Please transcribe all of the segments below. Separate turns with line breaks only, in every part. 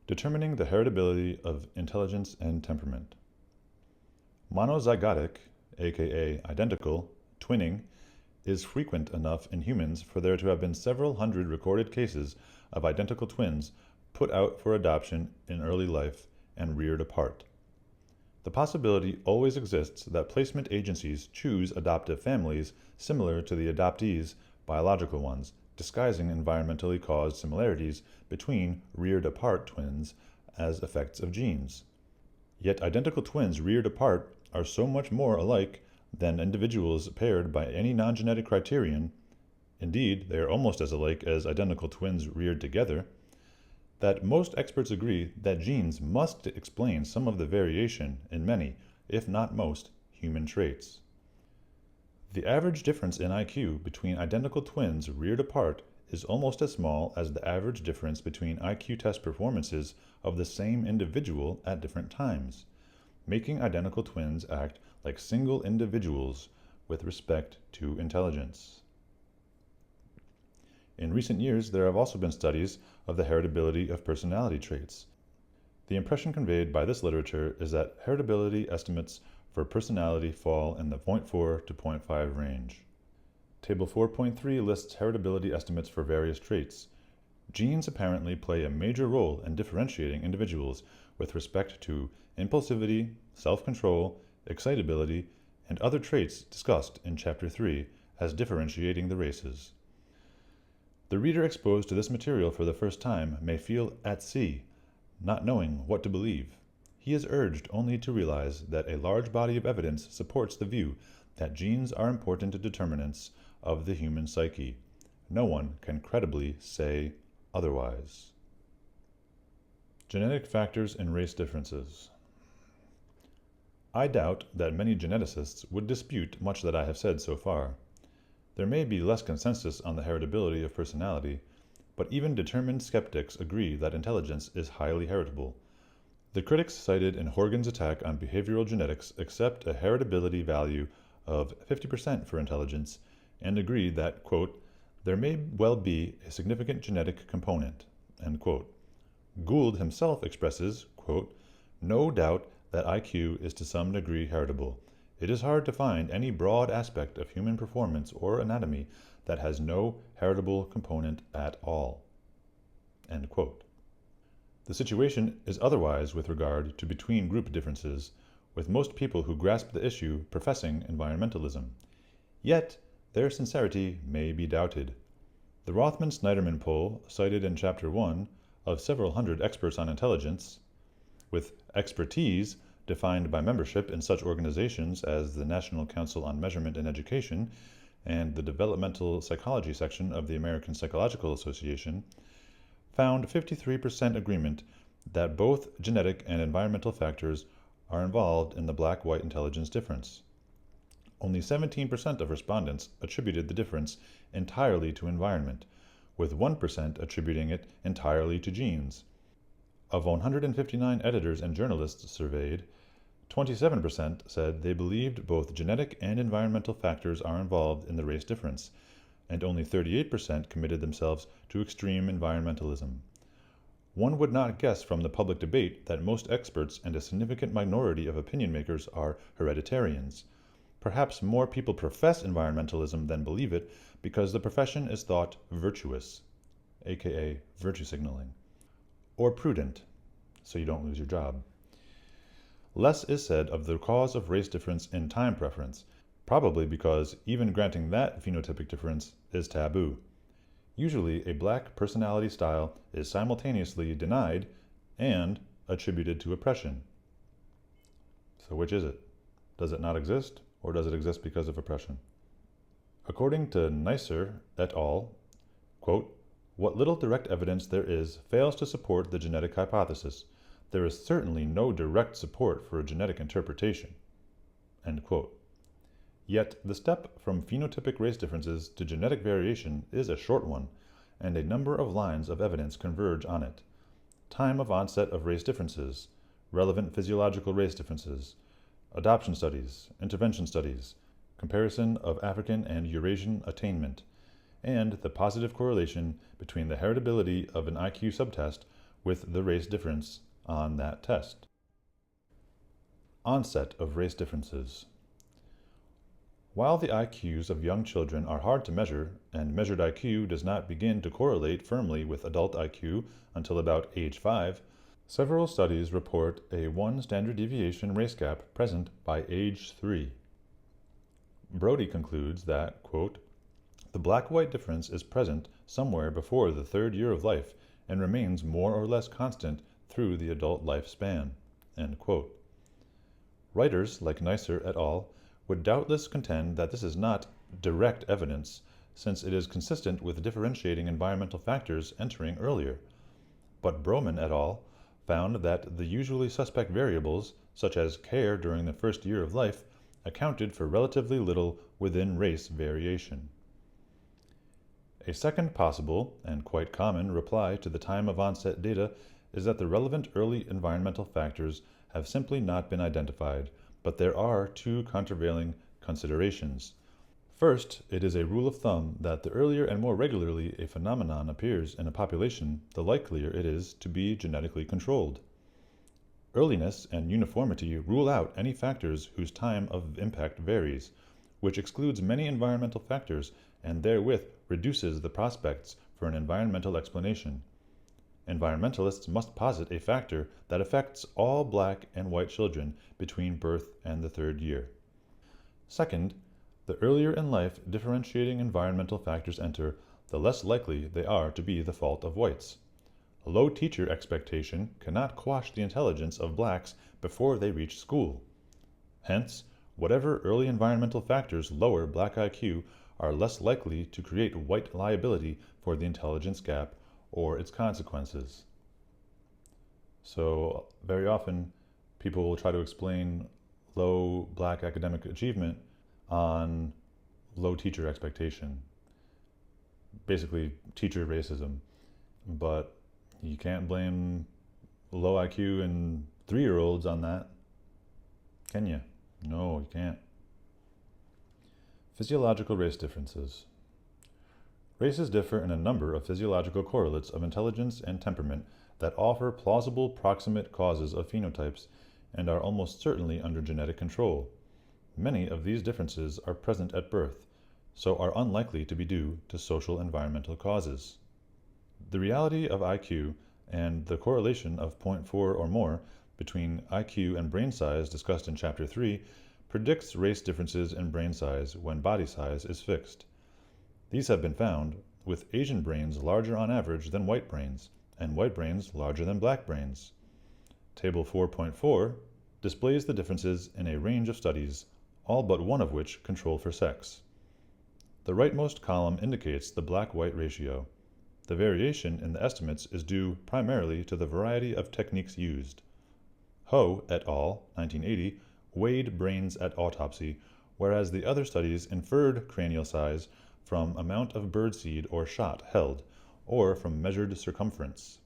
Determining the heritability of intelligence and temperament. Monozygotic, aka identical, twinning is frequent enough in humans for there to have been several hundred recorded cases of identical twins put out for adoption in early life and reared apart. The possibility always exists that placement agencies choose adoptive families similar to the adoptees' biological ones, disguising environmentally caused similarities between reared apart twins as effects of genes. Yet identical twins reared apart are so much more alike than individuals paired by any non-genetic criterion, indeed they are almost as alike as identical twins reared together, that most experts agree that genes must explain some of the variation in many, if not most, human traits. The average difference in IQ between identical twins reared apart is almost as small as the average difference between IQ test performances of the same individual at different times, making identical twins act like single individuals with respect to intelligence. In recent years, there have also been studies of the heritability of personality traits. The impression conveyed by this literature is that heritability estimates for personality fall in the 0.4 to 0.5 range. Table 4.3 lists heritability estimates for various traits. Genes apparently play a major role in differentiating individuals with respect to impulsivity, self-control, excitability, and other traits discussed in Chapter 3 as differentiating the races. The reader exposed to this material for the first time may feel at sea, not knowing what to believe. He is urged only to realize that a large body of evidence supports the view that genes are important determinants of the human psyche. No one can credibly say otherwise. Genetic factors in race differences. I doubt that many geneticists would dispute much that I have said so far. There may be less consensus on the heritability of personality, but even determined skeptics agree that intelligence is highly heritable. The critics cited in Horgan's attack on behavioral genetics accept a heritability value of 50% for intelligence and agree that, quote, there may well be a significant genetic component, end quote. Gould himself expresses, quote, no doubt that IQ is to some degree heritable. It is hard to find any broad aspect of human performance or anatomy that has no heritable component at all. End quote. The situation is otherwise with regard to between-group differences, with most people who grasp the issue professing environmentalism. Yet, their sincerity may be doubted. The Rothman-Snyderman poll, cited in Chapter 1, of several hundred experts on intelligence, with expertise defined by membership in such organizations as the National Council on Measurement in Education and the Developmental Psychology section of the American Psychological Association, found 53% agreement that both genetic and environmental factors are involved in the black-white intelligence difference. Only 17% of respondents attributed the difference entirely to environment, with 1% attributing it entirely to genes. Of 159 editors and journalists surveyed, 27% said they believed both genetic and environmental factors are involved in the race difference, and only 38% committed themselves to extreme environmentalism. One would not guess from the public debate that most experts and a significant minority of opinion makers are hereditarians. Perhaps more people profess environmentalism than believe it because the profession is thought virtuous, aka virtue signaling, or prudent, so you don't lose your job. Less is said of the cause of race difference in time preference, probably because even granting that phenotypic difference is taboo. Usually, a black personality style is simultaneously denied and attributed to oppression. So which is it? Does it not exist, or does it exist because of oppression? According to Neisser et al., quote, what little direct evidence there is fails to support the genetic hypothesis. There is certainly no direct support for a genetic interpretation, end quote. Yet the step from phenotypic race differences to genetic variation is a short one, and a number of lines of evidence converge on it. Time of onset of race differences, relevant physiological race differences, adoption studies, intervention studies, comparison of African and Eurasian attainment, and the positive correlation between the heritability of an IQ subtest with the race difference on that test. Onset of race differences. While the IQs of young children are hard to measure, and measured IQ does not begin to correlate firmly with adult IQ until about age 5, several studies report a 1 standard deviation race gap present by age 3. Brody concludes that, quote, the black-white difference is present somewhere before the 3rd year of life and remains more or less constant through the adult lifespan, end quote. Writers like Neisser et al. Would doubtless contend that this is not direct evidence, since it is consistent with differentiating environmental factors entering earlier. But Broman et al. Found that the usually suspect variables, such as care during the 1st year of life, accounted for relatively little within-race variation. A second possible, and quite common, reply to the time of onset data is that the relevant early environmental factors have simply not been identified, but there are 2 countervailing considerations. First, it is a rule of thumb that the earlier and more regularly a phenomenon appears in a population, the likelier it is to be genetically controlled. Earliness and uniformity rule out any factors whose time of impact varies, which excludes many environmental factors and therewith reduces the prospects for an environmental explanation. Environmentalists must posit a factor that affects all black and white children between birth and the 3rd year. Second, the earlier in life differentiating environmental factors enter, the less likely they are to be the fault of whites. A low teacher expectation cannot quash the intelligence of blacks before they reach school. Hence, whatever early environmental factors lower black IQ are less likely to create white liability for the intelligence gap or its consequences. So very often people will try to explain low black academic achievement on low teacher expectation, basically teacher racism. But you can't blame low IQ and 3-year-olds on that, can you? No, you can't. Physiological race differences. Races differ in a number of physiological correlates of intelligence and temperament that offer plausible proximate causes of phenotypes and are almost certainly under genetic control. Many of these differences are present at birth, so are unlikely to be due to social environmental causes. The reality of IQ and the correlation of 0.4 or more between IQ and brain size discussed in Chapter 3 predicts race differences in brain size when body size is fixed. These have been found, with Asian brains larger on average than white brains, and white brains larger than black brains. Table 4.4 displays the differences in a range of studies, all but one of which control for sex. The rightmost column indicates the black-white ratio. The variation in the estimates is due primarily to the variety of techniques used. Ho et al. 1980 weighed brains at autopsy, whereas the other studies inferred cranial size from amount of birdseed or shot held, or from measured circumference.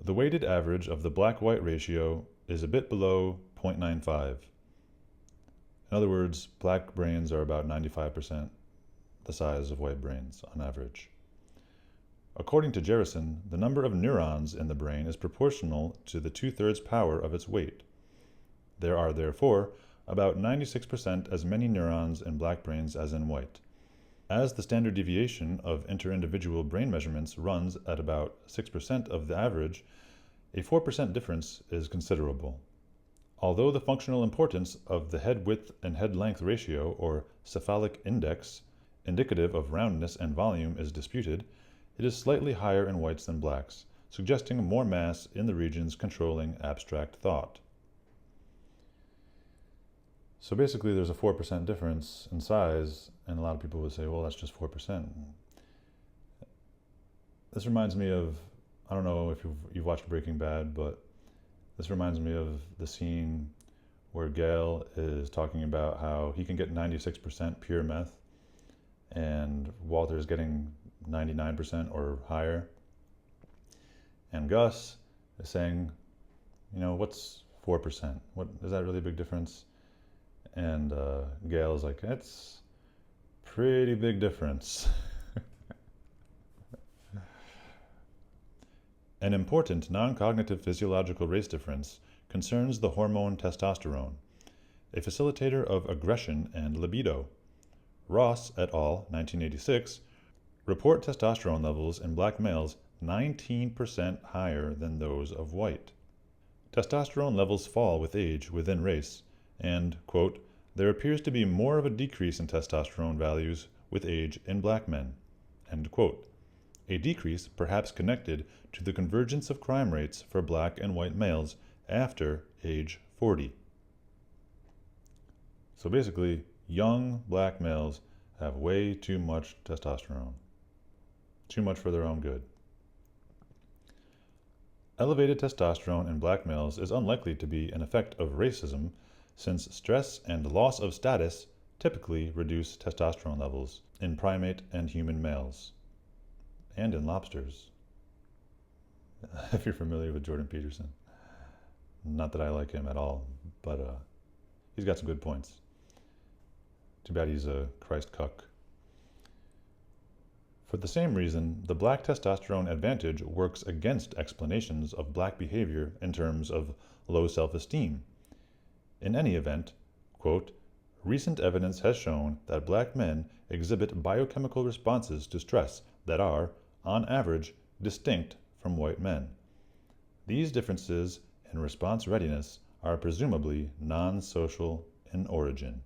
The weighted average of the black-white ratio is a bit below 0.95. In other words, black brains are about 95% the size of white brains on average. According to Jerison, the number of neurons in the brain is proportional to the 2/3 power of its weight. There are therefore about 96% as many neurons in black brains as in white. As the standard deviation of inter-individual brain measurements runs at about 6% of the average, a 4% difference is considerable. Although the functional importance of the head width and head length ratio, or cephalic index, indicative of roundness and volume, is disputed, it is slightly higher in whites than blacks, suggesting more mass in the regions controlling abstract thought. So basically there's a 4% difference in size, and a lot of people would say, well, that's just 4%. This reminds me of, I don't know if you've watched Breaking Bad, but this reminds me of the scene where Gale is talking about how he can get 96% pure meth, and Walter is getting 99% or higher. And Gus is saying, what's 4%? Is that really a big difference? And Gail is like, it's pretty big difference. An important non-cognitive physiological race difference concerns the hormone testosterone, a facilitator of aggression and libido. Ross et al., 1986, report testosterone levels in black males 19% higher than those of white. Testosterone levels fall with age within race, and, quote, there appears to be more of a decrease in testosterone values with age in black men, end quote. A decrease perhaps connected to the convergence of crime rates for black and white males after age 40. So basically, young black males have way too much testosterone. Too much for their own good. Elevated testosterone in black males is unlikely to be an effect of racism, since stress and loss of status typically reduce testosterone levels in primate and human males, and in lobsters. If you're familiar with Jordan Peterson. Not that I like him at all, but he's got some good points. Too bad he's a Christ cuck. For the same reason, the black testosterone advantage works against explanations of black behavior in terms of low self-esteem. In any event, quote, recent evidence has shown that black men exhibit biochemical responses to stress that are, on average, distinct from white men. These differences in response readiness are presumably non-social in origin.